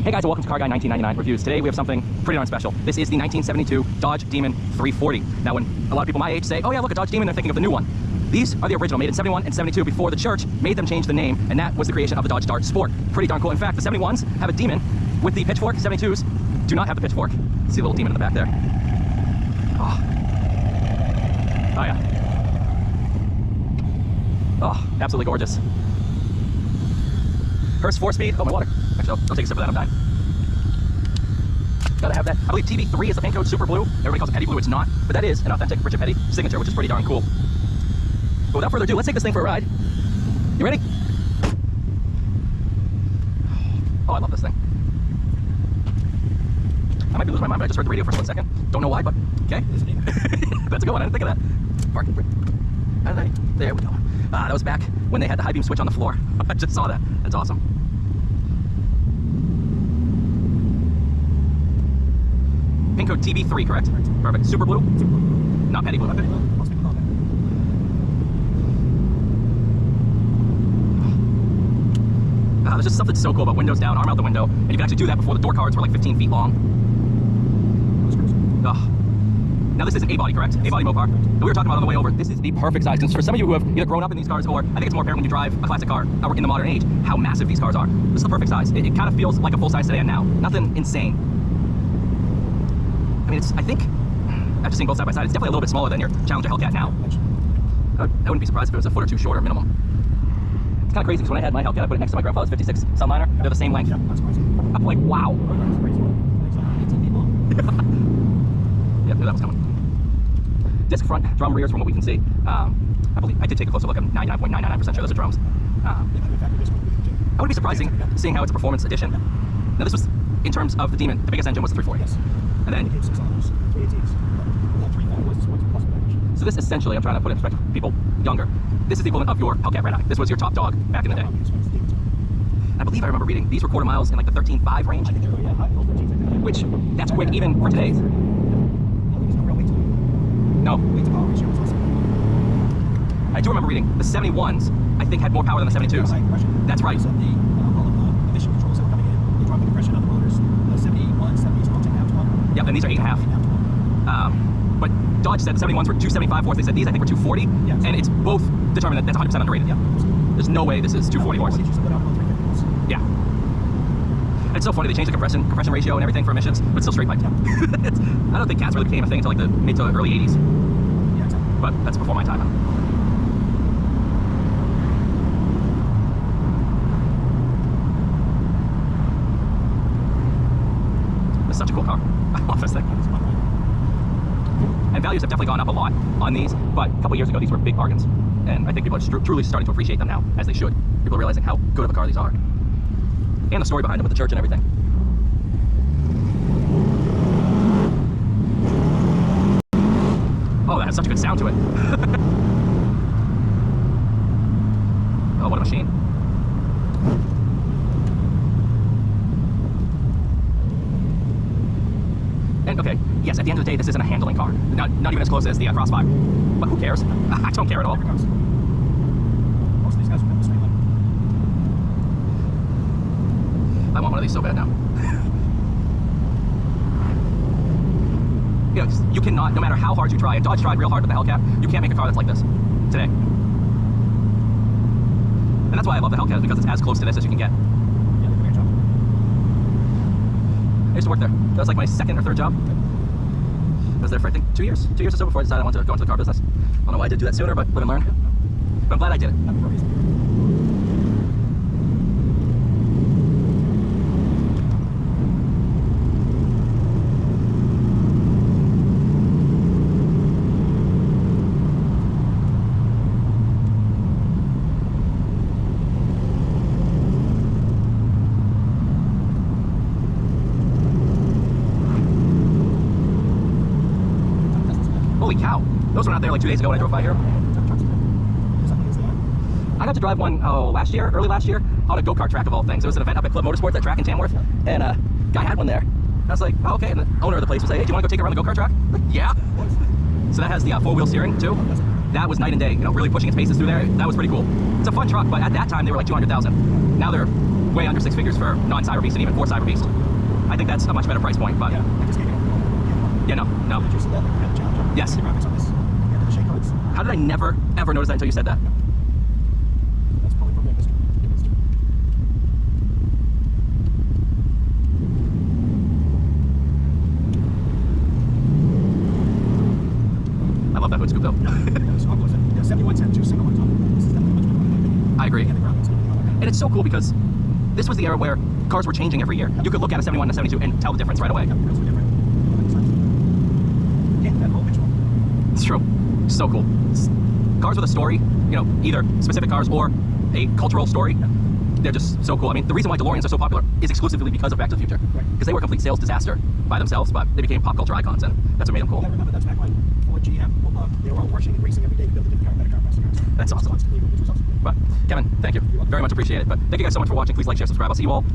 Hey guys, welcome to Car Guy 1999 Reviews. Today we have something pretty darn special. This is the 1972 Dodge Demon 340. Now when a lot of people my age say, oh yeah, look, a Dodge Demon, they're thinking of the new one. These are the original, made in 71 and 72 before the church made them change the name, and that was the creation of the Dodge Dart Sport. Pretty darn cool. In fact, the 71s have a Demon with the pitchfork. 72s do not have the pitchfork. See the little Demon in the back there? Oh, oh yeah. Oh, absolutely gorgeous. Hurst 4-speed. Oh, my water. Actually, I'll take a sip of that, I'm dying. Gotta have that. I believe TB3 is the paint code Super Blue. Everybody calls it Petty Blue, it's not. But that is an authentic Richard Petty signature, which is pretty darn cool. But without further ado, let's take this thing for a ride. You ready? Oh, I love this thing. I might be losing my mind, but I just heard the radio for a split second. Don't know why, but okay. That's a good one, I didn't think of that. Park. There we go. That was back when they had the high beam switch on the floor. I just saw that. That's awesome. Pin code TB3, correct? Perfect. Super Blue? Super Blue. Not Petty Blue. Not Petty Blue. Most people call that. There's just something so cool about windows down, arm out the window, and you can actually do that before the door cards were like 15 feet long. Oh. Now this is an A-body, correct? Yes. A-body Mopar. And we were talking about on the way over, this is the perfect size. Because for some of you who have either grown up in these cars, or I think it's more apparent when you drive a classic car, or in the modern age, how massive these cars are. This is the perfect size. It kind of feels like a full-size sedan now. Nothing insane. I mean, I think, after seeing both side by side, it's definitely a little bit smaller than your Challenger Hellcat now. I wouldn't be surprised if it was a foot or two shorter minimum. It's kind of crazy because when I had my Hellcat, I put it next to my grandfather's 56 Sunliner. They're the same length. Yeah, that's crazy. I'm like, wow. Yep, knew that was coming. Disc front, drum rears from what we can see. I believe I did take a closer look. I'm 99.999% sure those are drums. I wouldn't be surprising seeing how it's a performance edition. Now this was, in terms of the Demon, the biggest engine was the 340. Yes. And then, so this essentially, I'm trying to put it in perspective for people younger. This is the equivalent of your Hellcat Red Eye. This was your top dog back in the day. I believe I remember reading these were quarter miles in like the 13.5 range. Which, that's quick even for today's. No. I do remember reading the 71s, I think, had more power than the 72s. That's right. So all of the emission controls that were coming in, they dropped the compression on the motors. The 71, 70s all taken out to 1. Yep, and these are 8.5. But Dodge said the 71s were 275 horse. They said these, I think, were 240. Yes. And it's both determined that that's 100% underrated. Yep. There's no way this is 240 horse. Yeah. It's so funny, they changed the compression ratio and everything for emissions, but it's still straight pipe. Yeah. I don't think cats really became a thing until like the mid to early 80s. Yeah, exactly. But that's before my time. It's such a cool car. I love this thing. And values have definitely gone up a lot on these, but a couple years ago these were big bargains. And I think people are truly starting to appreciate them now, as they should. People are realizing how good of a car these are. And the story behind them with the church and everything. Oh, that has such a good sound to it. Oh, what a machine. And okay, yes, at the end of the day, this isn't a handling car. Not even as close as the Cross 5. But who cares? I don't care at all. Most of these guys are in the straight line. I want one of these so bad now. You know, you cannot, no matter how hard you try, and Dodge tried real hard with the Hellcat, you can't make a car that's like this today. And that's why I love the Hellcat, because it's as close to this as you can get. Yeah, they do a great job. I used to work there. That was like my second or third job. I was there for I think 2 years or so before I decided I wanted to go into the car business. I don't know why I did do that sooner, but live and learn. But I'm glad I did it. Not for a reason. Holy cow. Those were not there like 2 days ago when I drove by here. I got to drive one, early last year, on a go-kart track of all things. It was an event up at Club Motorsports, that track in Tamworth, and a guy had one there. And I was like, oh, okay, and the owner of the place was like, hey, do you want to go take it around the go-kart track? I'm like, yeah. So that has the four-wheel steering, too. That was night and day, you know, really pushing its paces through there. That was pretty cool. It's a fun truck, but at that time, they were like $200,000. Now they're way under 6 figures for non-Cyber Beast and even for Cyber Beast. I think that's a much better price point, but Yeah, I just gave you a yeah, no. Did you see that? We had a challenge. Yes. The graphics on this. Yeah, the shake codes. How did I never, ever notice that until you said that? That's probably from Mr. I love that hood scoop though. So what was it? Yeah, 71 cent, 2 single on top. This is definitely much better in my opinion. I agree. And the graphics going on. And it's so cool because this was the era where cars were changing every year. You could look at a 71 and a 72 and tell the difference right away. Yeah, those were different. And that whole visual. It's true. So cool. Cars with a story, you know, either specific cars or a cultural story, they're just so cool. I mean, the reason why DeLoreans are so popular is exclusively because of Back to the Future. Right. Because they were a complete sales disaster by themselves, but they became pop culture icons, and that's what made them cool. Yeah, remember that's back when Ford, GM, they were all rushing and racing every day to build a different car, better car, faster cars. That's awesome. Constantly, which was awesome. But Kevin, thank you. Very much appreciate it. But thank you guys so much for watching. Please like, share, subscribe. I'll see you all